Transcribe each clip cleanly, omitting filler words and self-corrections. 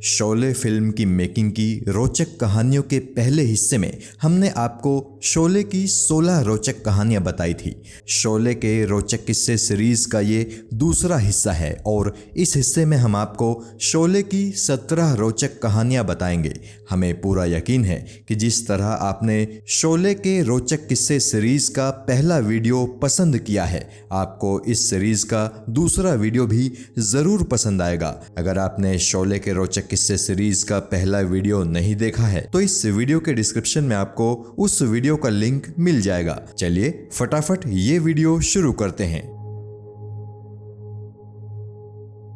Sholay film की making की रोचक कहानियों के पहले हिस्से में हमने आपको शोले की 16 रोचक कहानियां बताई थी। शोले के रोचक किस्से सीरीज का ये दूसरा हिस्सा है और इस हिस्से में हम आपको शोले की 17 रोचक कहानियां बताएंगे। हमें पूरा यकीन है कि जिस तरह आपने शोले के रोचक किस्से सीरीज का पहला वीडियो पसंद किया है, आपको इस सीरीज का दूसरा वीडियो भी ज़रूर पसंद आएगा। अगर आपने शोले के रोचक किस्से सीरीज का पहला वीडियो नहीं देखा है तो इस वीडियो के डिस्क्रिप्शन में आपको उस वीडियो का लिंक मिल जाएगा। चलिए फटाफट ये वीडियो शुरू करते हैं।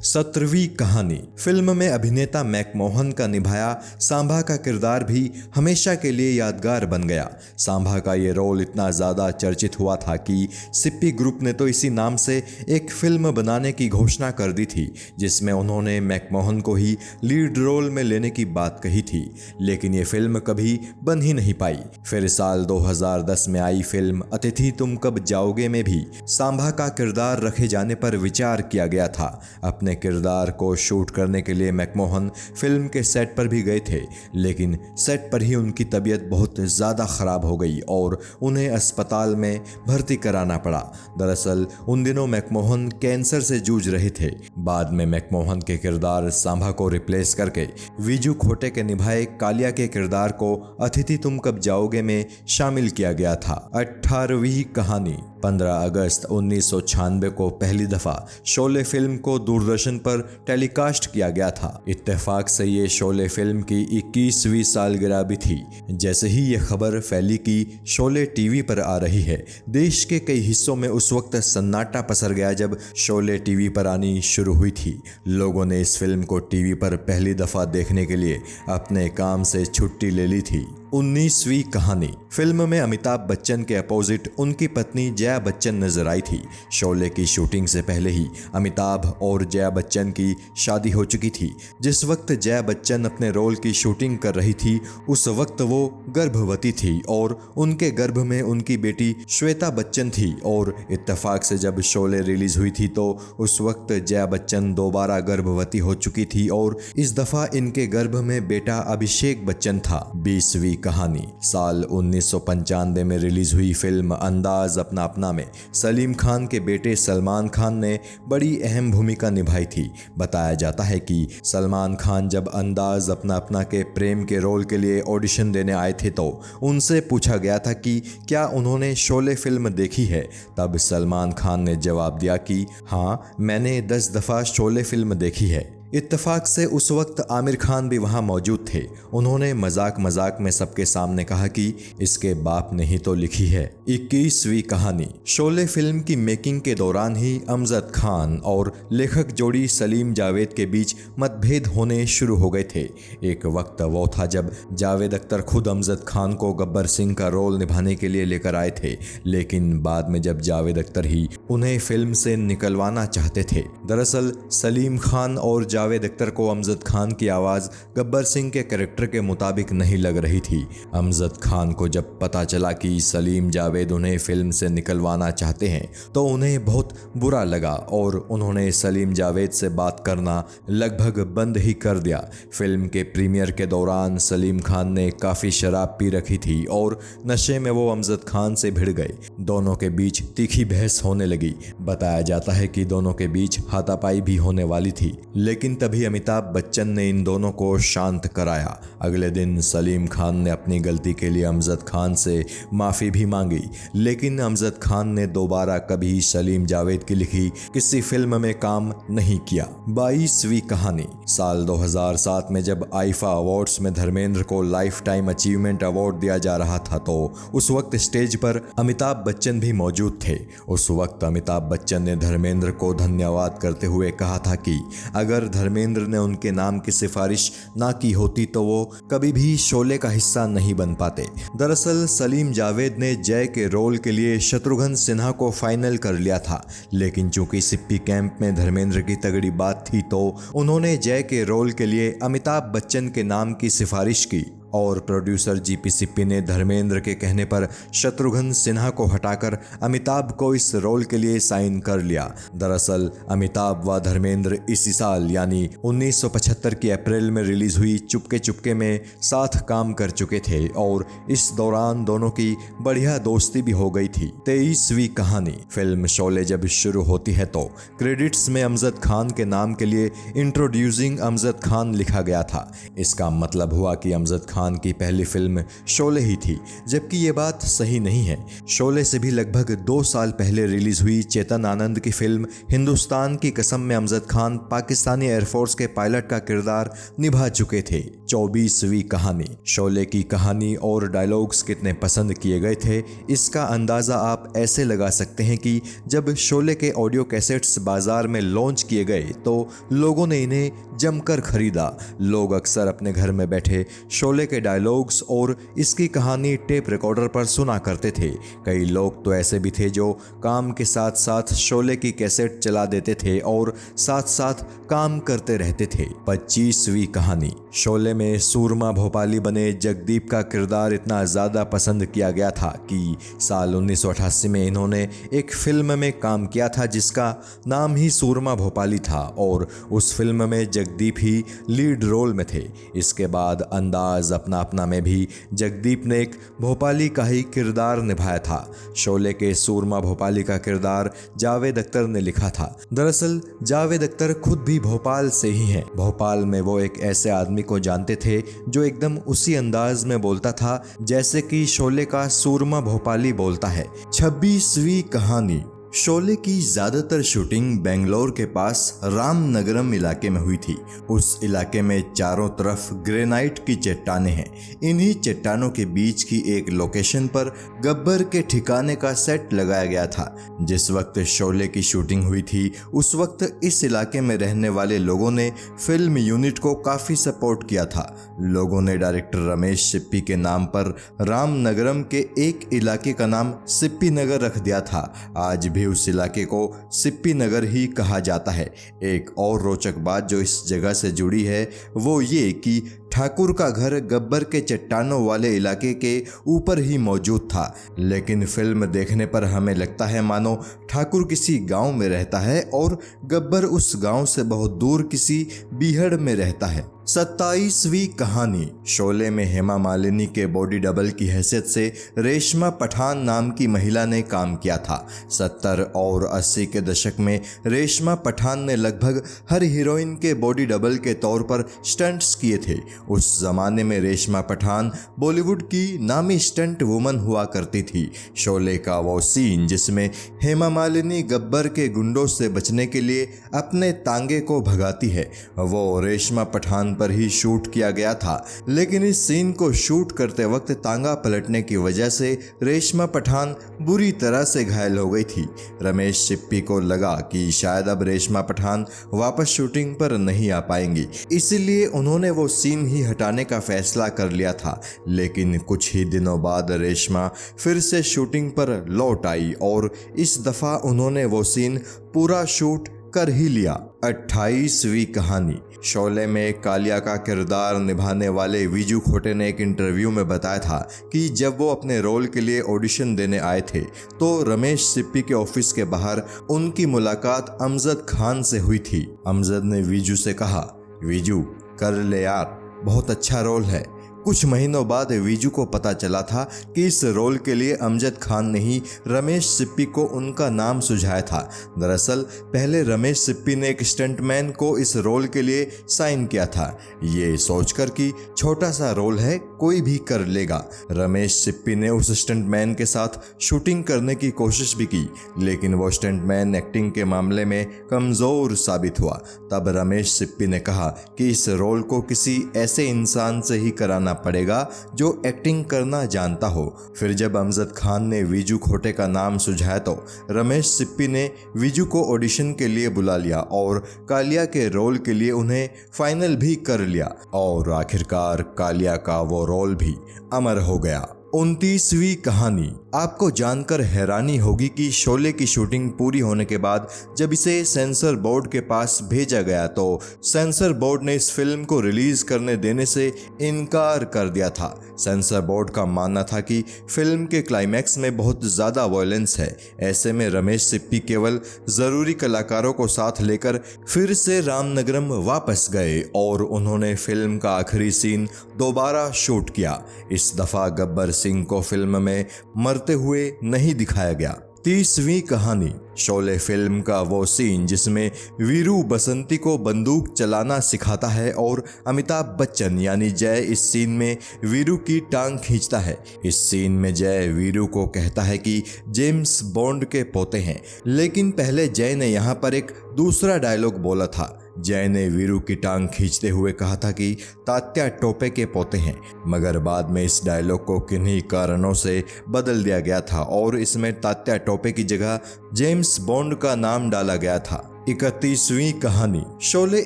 17वीं कहानी। फिल्म में अभिनेता मैकमोहन का निभाया सांभा का किरदार भी हमेशा के लिए यादगार बन गया। सांभा का ये रोल इतना ज़्यादा चर्चित हुआ था कि सिप्पी ग्रुप ने तो इसी नाम से एक फिल्म बनाने की घोषणा कर दी थी, जिसमें उन्होंने मैकमोहन को ही लीड रोल में लेने की बात कही थी। लेकिन ये फिल्म कभी बन ही नहीं पाई। फिर साल 2010 में आई फिल्म अतिथि तुम कब जाओगे में भी सांभा का किरदार रखे जाने पर विचार किया गया था। अपने किरदार को शूट करने के लिए मैकमोहन फिल्म के सेट पर भी गए थे, लेकिन सेट पर ही उनकी तबीयत बहुत ज़्यादा ख़राब हो गई और उन्हें अस्पताल में भर्ती कराना पड़ा। दरअसल उन दिनों मैकमोहन कैंसर से जूझ रहे थे। बाद में मैकमोहन के किरदार सांभा को रिप्लेस करके विजू खोटे के निभाए कालिया के किरदार को अतिथि तुम कब जाओगे में शामिल किया गया था। 18वीं कहानी। 15 अगस्त 1996 को पहली दफ़ा शोले फिल्म को दूरदर्शन पर टेलीकास्ट किया गया था। इत्तेफाक से ये शोले फिल्म की 21वीं सालगिरह भी थी। जैसे ही ये खबर फैली कि शोले टीवी पर आ रही है, देश के कई हिस्सों में उस वक्त सन्नाटा पसर गया जब शोले टीवी पर आनी शुरू हुई थी। लोगों ने इस फिल्म को टीवी पर पहली दफ़ा देखने के लिए अपने काम से छुट्टी ले ली थी। 19वीं कहानी। फिल्म में अमिताभ बच्चन के अपोजिट उनकी पत्नी जया बच्चन नजर आई थी। शोले की शूटिंग से पहले ही अमिताभ और जया बच्चन की शादी हो चुकी थी। जिस वक्त जया बच्चन अपने रोल की शूटिंग कर रही थी, उस वक्त वो गर्भवती थी और उनके गर्भ में उनकी बेटी श्वेता बच्चन थी। और इत्तेफाक से जब शोले रिलीज हुई थी तो उस वक्त जया बच्चन दोबारा गर्भवती हो चुकी थी और इस दफा इनके गर्भ में बेटा अभिषेक बच्चन था। 20वीं कहानी। साल 1995 में रिलीज हुई फिल्म अंदाज अपना अपना में सलीम खान के बेटे सलमान खान ने बड़ी अहम भूमिका निभाई थी। बताया जाता है कि सलमान खान जब अंदाज अपना अपना के प्रेम के रोल के लिए ऑडिशन देने आए थे तो उनसे पूछा गया था कि क्या उन्होंने शोले फिल्म देखी है। तब सलमान खान ने जवाब दिया कि हाँ, मैंने 10 दफ़ा शोले फिल्म देखी है। इत्तेफाक से उस वक्त आमिर खान भी वहाँ मौजूद थे। उन्होंने मजाक मजाक में सबके सामने कहा कि इसके बाप ने ही तो लिखी है। 21वीं कहानी। शोले फिल्म की मेकिंग के दौरान ही अमजद खान और लेखक जोड़ी सलीम जावेद के बीच मतभेद होने शुरू हो गए थे। एक वक्त वो था जब जावेद अख्तर खुद अमजद खान को गब्बर सिंह का रोल निभाने के लिए लेकर आए थे, लेकिन बाद में जब जावेद अख्तर ही उन्हें फिल्म से निकलवाना चाहते थे। दरअसल सलीम खान और जावेद अख्तर को अमजद खान की आवाज़ गब्बर सिंह के कैरेक्टर के मुताबिक नहीं लग रही थी। अमजद खान को जब पता चला कि सलीम जावेद उन्हें फिल्म से निकलवाना चाहते हैं तो उन्हें बहुत बुरा लगा और उन्होंने सलीम जावेद से बात करना लगभग बंद ही कर दिया। फिल्म के प्रीमियर के दौरान सलीम खान ने काफ़ी शराब पी रखी थी और नशे में वो अमजद खान से भिड़ गए। दोनों के बीच तीखी बहस होने लगी। बताया जाता है कि दोनों के बीच हाथापाई भी होने वाली थी, लेकिन तभी अमिताभ बच्चन ने इन दोनों को शांत कराया। अगले दिन सलीम खान ने अपनी गलती के लिए अमजद खान से माफ़ी भी मांगी, लेकिन अमजद खान ने दोबारा कभी सलीम जावेद की लिखी किसी फिल्म में काम नहीं किया। 22वीं कहानी। साल 2007 में जब आईफा अवार्ड्स में धर्मेंद्र को लाइफ टाइम अचीवमेंट अवार्ड दिया जा रहा था तो उस वक्त स्टेज पर अमिताभ बच्चन भी मौजूद थे। उस वक्त अमिताभ बच्चन ने धर्मेंद्र को धन्यवाद करते हुए कहा था कि अगर धर्मेंद्र ने उनके नाम की सिफारिश ना की होती तो वो कभी भी शोले का हिस्सा नहीं बन पाते। दरअसल सलीम जावेद ने जय के रोल के लिए शत्रुघ्न सिन्हा को फाइनल कर लिया था, लेकिन चूंकि सिप्पी कैंप में धर्मेंद्र की तगड़ी बात थी तो उन्होंने जय के रोल के लिए अमिताभ बच्चन के नाम की सिफारिश की और प्रोड्यूसर जीपी सिप्पी ने धर्मेंद्र के कहने पर शत्रुघ्न सिन्हा को हटाकर अमिताभ को इस रोल के लिए साइन कर लिया। दरअसल अमिताभ व धर्मेंद्र इसी साल यानी 1975 की अप्रैल में रिलीज हुई चुपके चुपके में साथ काम कर चुके थे और इस दौरान दोनों की बढ़िया दोस्ती भी हो गई थी। 23वीं कहानी। फिल्म शोले जब शुरू होती है तो क्रेडिट्स में अमजद खान के नाम के लिए इंट्रोड्यूसिंग अमजद खान लिखा गया था। इसका मतलब हुआ कि अमजद खान की पहली फिल्म शोले ही थी, जबकि ये बात सही नहीं है। शोले से भी लगभग 2 साल पहले रिलीज हुई चेतन आनंद की फिल्म हिंदुस्तान की कसम में अमजद खान पाकिस्तानी एयरफोर्स के पायलट का किरदार निभा चुके थे। 24वीं कहानी। शोले की कहानी और डायलॉग्स कितने पसंद किए गए थे, इसका अंदाजा आप ऐसे लगा सकते हैं कि जब शोले के ऑडियो कैसेट्स बाजार में लॉन्च किए गए तो लोगों ने इन्हें जमकर खरीदा। लोग अक्सर अपने घर में बैठे शोले के डायलॉग्स और इसकी कहानी टेप रिकॉर्डर पर सुना करते थे। कई लोग तो ऐसे भी थे जो काम के साथ साथ शोले की कैसेट चला देते थे और साथ साथ काम करते रहते थे। 25वीं कहानी। शोले में सूरमा भोपाली बने जगदीप का किरदार इतना ज़्यादा पसंद किया गया था कि साल 1988 में इन्होंने एक फिल्म में काम किया था जिसका नाम ही सूरमा भोपाली था और उस फिल्म में जगदीप ही लीड रोल में थे। इसके बाद अंदाज अपना अपना में भी जगदीप ने एक भोपाली का ही किरदार निभाया था। शोले के सूरमा भोपाली का किरदार जावेद अख्तर ने लिखा था। दरअसल जावेद अख्तर खुद भी भोपाल से ही हैं। भोपाल में वो एक ऐसे आदमी को जानते थे जो एकदम उसी अंदाज में बोलता था जैसे कि शोले का सूरमा भोपाली बोलता है। 26वीं कहानी। शोले की ज़्यादातर शूटिंग बेंगलोर के पास रामनगरम इलाके में हुई थी। उस इलाके में चारों तरफ ग्रेनाइट की चट्टानें हैं। इन्हीं चट्टानों के बीच की एक लोकेशन पर गब्बर के ठिकाने का सेट लगाया गया था। जिस वक्त शोले की शूटिंग हुई थी उस वक्त इस इलाके में रहने वाले लोगों ने फिल्म यूनिट को काफ़ी सपोर्ट किया था। लोगों ने डायरेक्टर रमेश सिप्पी के नाम पर रामनगरम के एक इलाके का नाम सिप्पी नगर रख दिया था। आज भी उस इलाके को सिप्पी नगर ही कहा जाता है। एक और रोचक बात जो इस जगह से जुड़ी है वो ये कि ठाकुर का घर गब्बर के चट्टानों वाले इलाके के ऊपर ही मौजूद था, लेकिन फिल्म देखने पर हमें लगता है मानो ठाकुर किसी गांव में रहता है और गब्बर उस गांव से बहुत दूर किसी बीहड़ में रहता है। 27वीं कहानी। शोले में हेमा मालिनी के बॉडी डबल की हैसियत से रेशमा पठान नाम की महिला ने काम किया था। 70 और 80 के दशक में रेशमा पठान ने लगभग हर हीरोइन के बॉडी डबल के तौर पर स्टंट्स किए थे। उस जमाने में रेशमा पठान बॉलीवुड की नामी स्टंट वुमन हुआ करती थी। शोले का वो सीन जिसमें हेमा मालिनी गब्बर के गुंडों से बचने के लिए अपने तांगे को भगाती है वो रेशमा पठान पर ही शूट किया गया था, लेकिन इस सीन को शूट करते वक्त तांगा पलटने की वजह से रेशमा पठान बुरी तरह से घायल हो गई थी। रमेश सिप्पी को लगा कि शायद अब रेशमा पठान वापस शूटिंग पर नहीं आ पाएंगी, इसीलिए उन्होंने वो सीन ही हटाने का फैसला कर लिया था। लेकिन कुछ ही दिनों बाद रेशमा फिर से शूटिंग पर लौट आई और इस दफा उन्होंने वो सीन पूरा शूट कर ही लिया। 28वीं कहानी। शोले में कालिया का किरदार निभाने वाले विजू खोटे ने एक इंटरव्यू में बताया था कि जब वो अपने रोल के लिए ऑडिशन देने आए थे तो रमेश सिप्पी के ऑफिस के बाहर उनकी मुलाकात अमजद खान से हुई थी। अमजद ने विजू से कहा, विजू कर ले यार, बहुत अच्छा रोल है। कुछ महीनों बाद विजू को पता चला था कि इस रोल के लिए अमजद खान ने ही रमेश सिप्पी को उनका नाम सुझाया था। दरअसल पहले रमेश सिप्पी ने एक स्टंटमैन को इस रोल के लिए साइन किया था, ये सोचकर कि छोटा सा रोल है कोई भी कर लेगा। रमेश सिप्पी ने उस स्टंटमैन के साथ शूटिंग करने की कोशिश भी की, लेकिन वो स्टंटमैन एक्टिंग के मामले में कमज़ोर साबित हुआ। तब रमेश सिप्पी ने कहा कि इस रोल को किसी ऐसे इंसान से ही कराना पड़ेगा जो एक्टिंग करना जानता हो। फिर जब अमजद खान ने विजू खोटे का नाम सुझाया तो रमेश सिप्पी ने विजू को ऑडिशन के लिए बुला लिया और कालिया के रोल के लिए उन्हें फाइनल भी कर लिया और आखिरकार कालिया का वो रोल भी अमर हो गया। 29वीं कहानी। आपको जानकर हैरानी होगी कि शोले की शूटिंग पूरी होने के बाद जब इसे सेंसर बोर्ड के पास भेजा गया तो सेंसर बोर्ड ने इस फिल्म को रिलीज करने देने से इनकार कर दिया था। सेंसर बोर्ड का मानना था कि फिल्म के क्लाइमैक्स में बहुत ज़्यादा वायलेंस है। ऐसे में रमेश सिप्पी केवल ज़रूरी कलाकारों को साथ लेकर फिर से रामनगरम वापस गए और उन्होंने फिल्म का आखिरी सीन दोबारा शूट किया। इस दफ़ा गब्बर सिंह को फिल्म में मरते हुए नहीं दिखाया गया। 30वीं कहानी। शोले फिल्म का वो सीन जिसमें वीरू बसंती को बंदूक चलाना सिखाता है और अमिताभ बच्चन यानी जय इस सीन में वीरू की टांग खींचता है। इस सीन में जय वीरू को कहता है कि जेम्स बॉन्ड के पोते हैं, लेकिन पहले जय ने यहाँ पर एक दूसरा डायलॉग बोला था। जय ने वीरू की टांग खींचते हुए कहा था कि तात्या टोपे के पोते हैं, मगर बाद में इस डायलॉग को किन्हीं कारणों से बदल दिया गया था और इसमें तात्या टोपे की जगह जेम्स बॉन्ड का नाम डाला गया था। 31वीं कहानी। शोले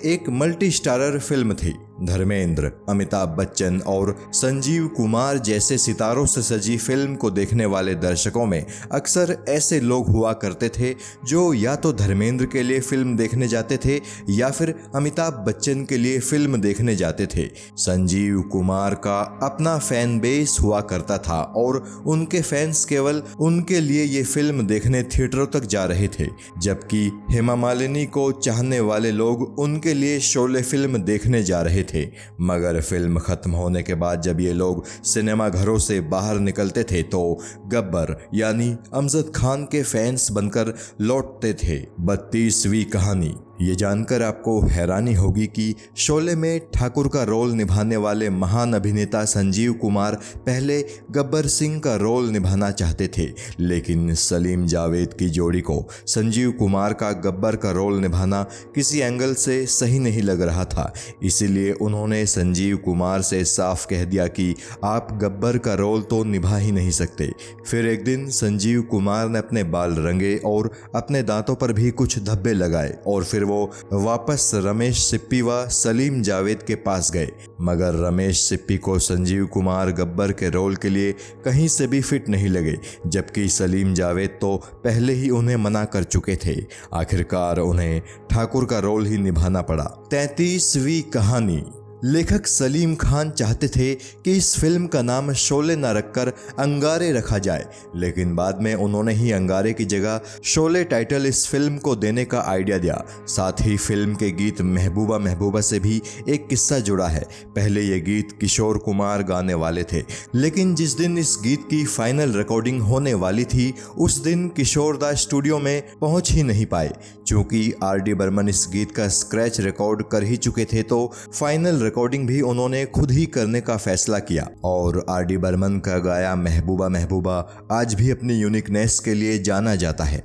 एक मल्टी स्टारर फिल्म थी। धर्मेंद्र, अमिताभ बच्चन और संजीव कुमार जैसे सितारों से सजी फिल्म को देखने वाले दर्शकों में अक्सर ऐसे लोग हुआ करते थे जो या तो धर्मेंद्र के लिए फिल्म देखने जाते थे या फिर अमिताभ बच्चन के लिए फिल्म देखने जाते थे। संजीव कुमार का अपना फैन बेस हुआ करता था और उनके फैंस केवल उनके लिए ये फिल्म देखने थिएटरों तक जा रहे थे, जबकि हेमा मालिनी को चाहने वाले लोग उनके लिए शोले फिल्म देखने जा रहे थे। मगर फिल्म खत्म होने के बाद जब ये लोग सिनेमा घरों से बाहर निकलते थे तो गब्बर यानी अमजद खान के फैंस बनकर लौटते थे। 32वीं कहानी। ये जानकर आपको हैरानी होगी कि शोले में ठाकुर का रोल निभाने वाले महान अभिनेता संजीव कुमार पहले गब्बर सिंह का रोल निभाना चाहते थे, लेकिन सलीम जावेद की जोड़ी को संजीव कुमार का गब्बर का रोल निभाना किसी एंगल से सही नहीं लग रहा था। इसीलिए उन्होंने संजीव कुमार से साफ कह दिया कि आप गब्बर का रोल तो निभा ही नहीं सकते। फिर एक दिन संजीव कुमार ने अपने बाल रंगे और अपने दांतों पर भी कुछ धब्बे लगाए और फिर वो वापस रमेश सिप्पी व सलीम जावेद के पास गए, मगर रमेश सिप्पी को संजीव कुमार गब्बर के रोल के लिए कहीं से भी फिट नहीं लगे, जबकि सलीम जावेद तो पहले ही उन्हें मना कर चुके थे। आखिरकार उन्हें ठाकुर का रोल ही निभाना पड़ा। 33वीं कहानी। लेखक सलीम खान चाहते थे कि इस फिल्म का नाम शोले न रखकर अंगारे रखा जाए, लेकिन बाद में उन्होंने ही अंगारे की जगह शोले टाइटल इस फिल्म को देने का आइडिया दिया। साथ ही फिल्म के गीत महबूबा महबूबा से भी एक किस्सा जुड़ा है। पहले ये गीत किशोर कुमार गाने वाले थे, लेकिन जिस दिन इस गीत की फाइनल रिकॉर्डिंग होने वाली थी उस दिन किशोर दा स्टूडियो में पहुंच ही नहीं पाए। चूंकि आर.डी. बर्मन इस गीत का स्क्रैच रिकॉर्ड कर ही चुके थे तो फाइनल रिकॉर्डिंग भी उन्होंने खुद ही करने का फैसला किया और आर.डी. बर्मन का गाया महबूबा महबूबा आज भी अपनी यूनिकनेस के लिए जाना जाता है।